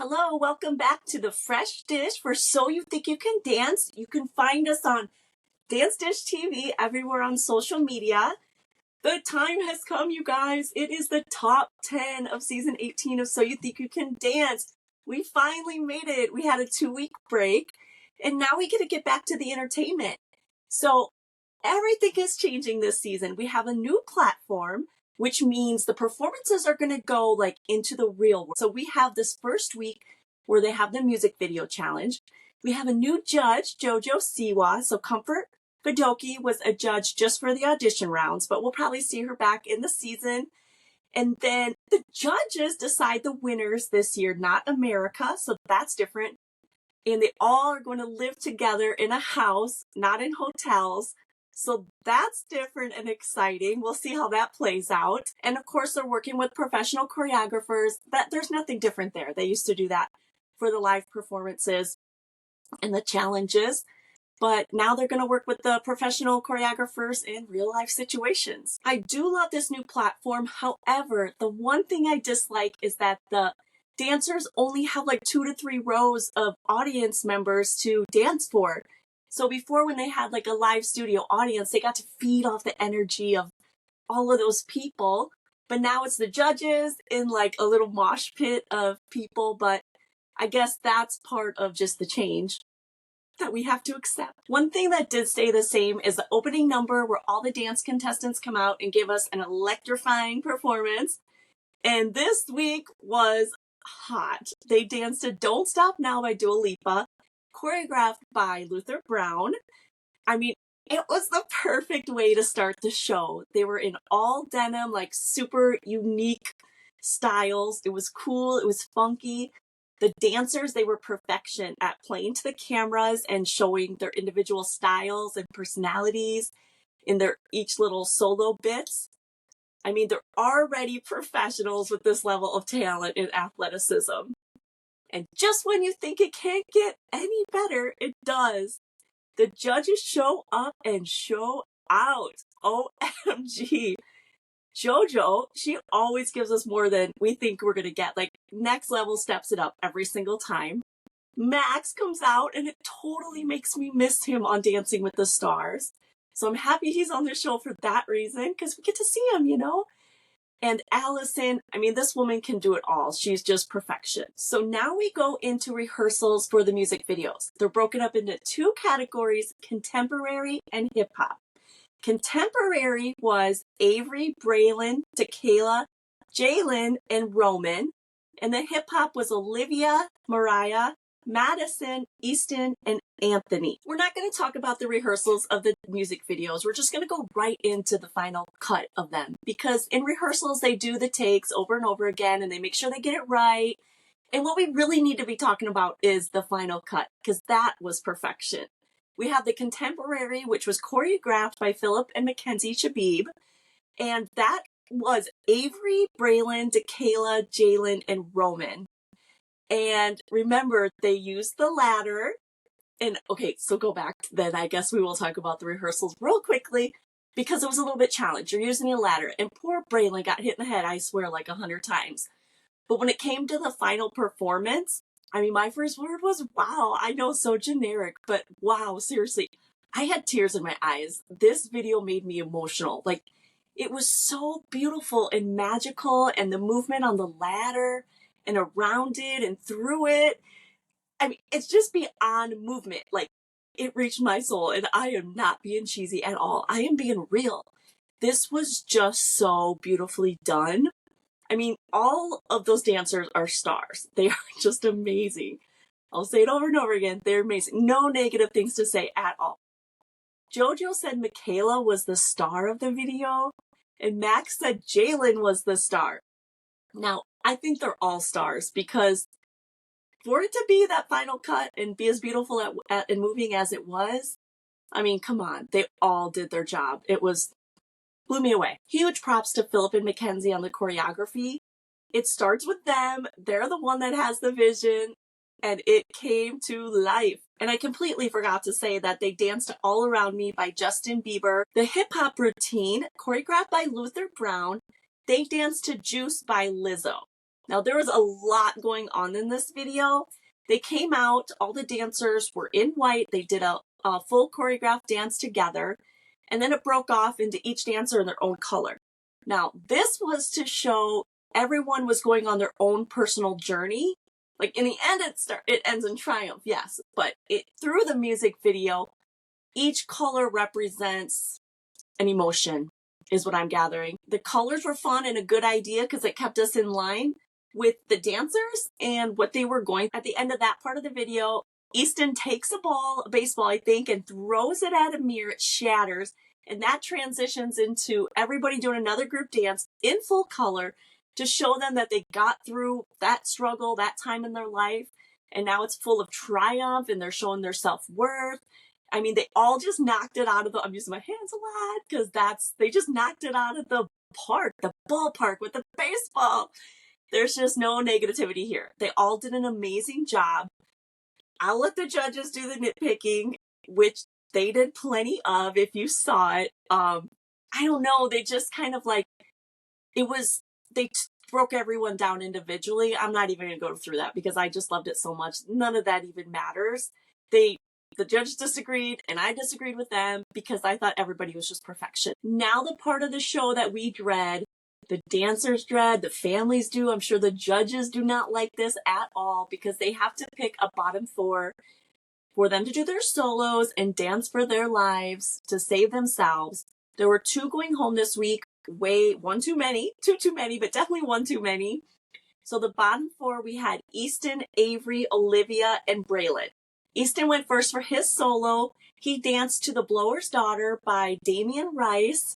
Hello, welcome back to the Fresh Dish for So You Think You Can Dance. You can find us on DanceDishTV everywhere on social media. The time has come, you guys. It is the top 10 of season 18 of So You Think You Can Dance. We finally made it. We had a 2-week break, and now we get to get back to the entertainment. So everything is changing this season. We have a new platform, which means the performances are going to go like into the real world. So we have this first week where they have the music video challenge. We have a new judge, Jojo Siwa. So Comfort Fidoki was a judge just for the audition rounds, but we'll probably see her back in the season. And then the judges decide the winners this year, not America. So that's different. And they all are going to live together in a house, not in hotels. So that's different and exciting. We'll see how that plays out. And of course, they're working with professional choreographers. There's nothing different there. They used to do that for the live performances and the challenges. But now they're going to work with the professional choreographers in real life situations. I do love this new platform. However, the one thing I dislike is that the dancers only have like 2 to 3 rows of audience members to dance for. So before, when they had like a live studio audience, they got to feed off the energy of all of those people. But now it's the judges in like a little mosh pit of people. But I guess that's part of just the change that we have to accept. One thing that did stay the same is the opening number where all the dance contestants come out and give us an electrifying performance. And this week was hot. They danced to Don't Stop Now by Dua Lipa, choreographed by Luther Brown. I mean, it was the perfect way to start the show. They were in all denim, like super unique styles. It was cool. It was funky. The dancers, they were perfection at playing to the cameras and showing their individual styles and personalities in their each little solo bits. I mean, they're already professionals with this level of talent and athleticism. And just when you think it can't get any better, it does. The judges show up and show out. OMG. Jojo, she always gives us more than we think we're going to get. Like, next level steps it up every single time. Max comes out and it totally makes me miss him on Dancing with the Stars. So I'm happy he's on the show for that reason, because we get to see him, you know? And Allison, I mean, this woman can do it all. She's just perfection. So now we go into rehearsals for the music videos. They're broken up into 2 categories, contemporary and hip hop. Contemporary was Avery, Braylon, Dakayla, Jaylin, and Roman. And the hip hop was Olivia, Mariah, Madison, Easton, and Anthony. We're not going to talk about the rehearsals of the music videos. We're just going to go right into the final cut of them, because in rehearsals, they do the takes over and over again, and they make sure they get it right. And what we really need to be talking about is the final cut, because that was perfection. We have the contemporary, which was choreographed by Phillip and Mackenzie Chbeeb, and that was Avery, Braylon, Dakayla, Jaylin, and Roman. And remember, they used the ladder. And okay, so go back. Then I guess we will talk about the rehearsals real quickly, because it was a little bit challenged. You're using a ladder. And poor Braylon got hit in the head, I swear, like 100 times. But when it came to the final performance, I mean, my first word was, wow. I know, so generic, but wow, seriously. I had tears in my eyes. This video made me emotional. Like, it was so beautiful and magical, and the movement on the ladder and around it and through it. I mean, it's just beyond movement. Like, it reached my soul, and I am not being cheesy at all. I am being real. This was just so beautifully done. I mean, all of those dancers are stars. They are just amazing. I'll say it over and over again. They're amazing. No negative things to say at all. Jojo said Michaela was the star of the video, and Max said Jaylin was the star. Now, I think they're all stars, because for it to be that final cut and be as beautiful and moving as it was, I mean, come on. They all did their job. It blew me away. Huge props to Phillip and Mackenzie on the choreography. It starts with them. They're the one that has the vision, and it came to life. And I completely forgot to say that they danced All Around Me by Justin Bieber, the hip hop routine choreographed by Luther Brown. They danced to Juice by Lizzo. Now, there was a lot going on in this video. They came out, all the dancers were in white. They did a full choreographed dance together, and then it broke off into each dancer in their own color. Now, this was to show everyone was going on their own personal journey. Like, in the end, it ends in triumph, yes, but through the music video, each color represents an emotion, is what I'm gathering. The colors were fun and a good idea because it kept us in line with the dancers and what they were going. At the end of that part of the video, Easton takes a baseball, I think, and throws it at a mirror. It shatters, and that transitions into everybody doing another group dance in full color to show them that they got through that struggle, that time in their life, and now it's full of triumph, and they're showing their self-worth. I mean, they all just knocked it out of I'm using my hands a lot because they just knocked it out of the ballpark with the baseball. There's just no negativity here. They all did an amazing job. I'll let the judges do the nitpicking, which they did plenty of if you saw it. I don't know. They just kind of like, they broke everyone down individually. I'm not even going to go through that because I just loved it so much. None of that even matters. The judges disagreed, and I disagreed with them because I thought everybody was just perfection. Now the part of the show that we dread, the dancers dread, the families do. I'm sure the judges do not like this at all because they have to pick a bottom four for them to do their solos and dance for their lives to save themselves. There were 2 going home this week. One too many, two too many, but definitely one too many. So the bottom 4, we had Easton, Avery, Olivia, and Braylon. Easton went first for his solo. He danced to The Blower's Daughter by Damien Rice.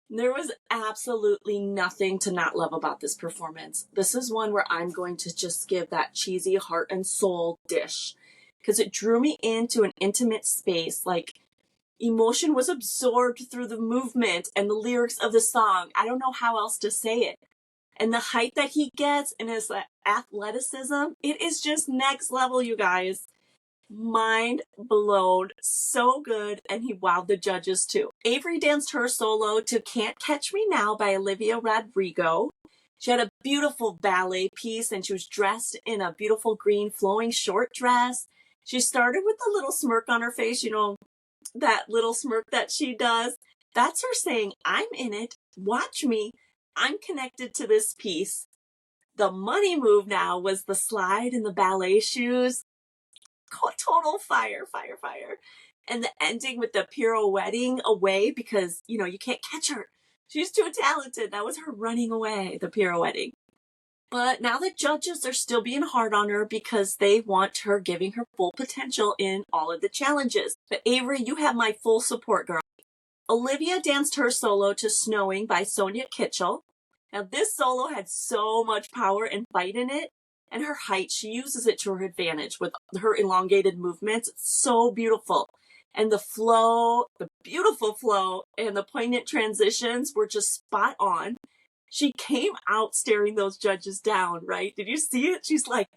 There was absolutely nothing to not love about this performance. This is one where I'm going to just give that cheesy heart and soul dish because it drew me into an intimate space. Like, emotion was absorbed through the movement and the lyrics of the song. I don't know how else to say it. And the height that he gets and his athleticism, it is just next level, you guys. Mind blown. So good. And he wowed the judges too. Avery danced her solo to Can't Catch Me Now by Olivia Rodrigo. She had a beautiful ballet piece and she was dressed in a beautiful green flowing short dress. She started with a little smirk on her face, you know, that little smirk that she does. That's her saying, I'm in it. Watch me. I'm connected to this piece. The money move now was the slide in the ballet shoes. Total fire. And the ending with the pirouetting away because, you know, you can't catch her. She's too talented. That was her running away, the pirouetting. But now the judges are still being hard on her because they want her giving her full potential in all of the challenges. But Avery, you have my full support, girl. Olivia danced her solo to Snowing by Sonia Kitchell. Now this solo had so much power and fight in it. And her height, she uses it to her advantage with her elongated movements. It's so beautiful. And the flow, the beautiful flow, and the poignant transitions were just spot on. She came out staring those judges down, right? Did you see it? She's like,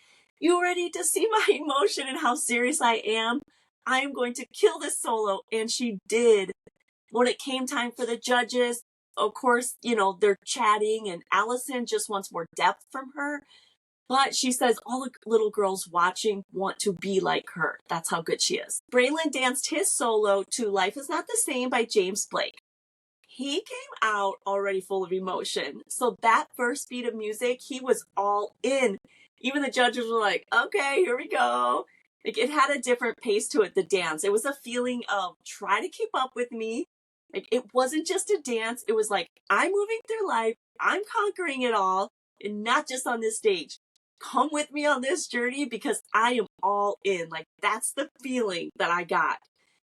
you ready to see my emotion and how serious I am? I am going to kill this solo. And she did. When it came time for the judges, of course, you know, they're chatting and Allison just wants more depth from her. But she says all the little girls watching want to be like her. That's how good she is. Braylon danced his solo to Life Is Not the Same by James Blake. He came out already full of emotion. So that first beat of music, he was all in. Even the judges were like, okay, here we go. Like, it had a different pace to it, the dance. It was a feeling of try to keep up with me. Like, it wasn't just a dance. It was like, I'm moving through life. I'm conquering it all. And not just on this stage. Come with me on this journey because I am all in. Like, that's the feeling that I got.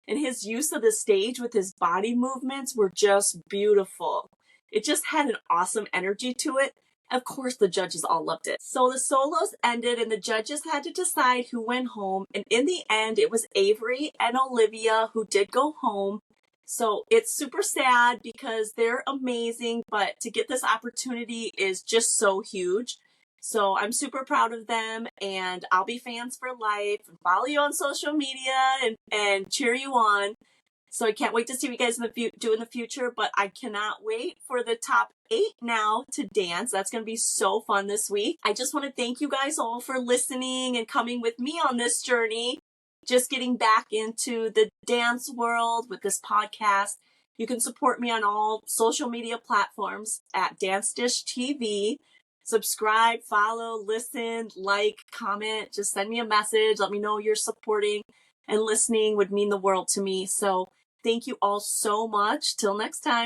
And his use of the stage with his body movements were just beautiful. It just had an awesome energy to it. Of course, the judges all loved it. So the solos ended and the judges had to decide who went home. And in the end, it was Avery and Olivia who did go home. So it's super sad because they're amazing, but to get this opportunity is just so huge. So I'm super proud of them, and I'll be fans for life and follow you on social media and cheer you on. So I can't wait to see what you guys do in the future, but I cannot wait for the top 8 now to dance. That's going to be so fun this week. I just want to thank you guys all for listening and coming with me on this journey, just getting back into the dance world with this podcast. You can support me on all social media platforms at DanceDishTV. Subscribe, follow, listen, like, comment, just send me a message. Let me know you're supporting and listening would mean the world to me. So thank you all so much. Till next time.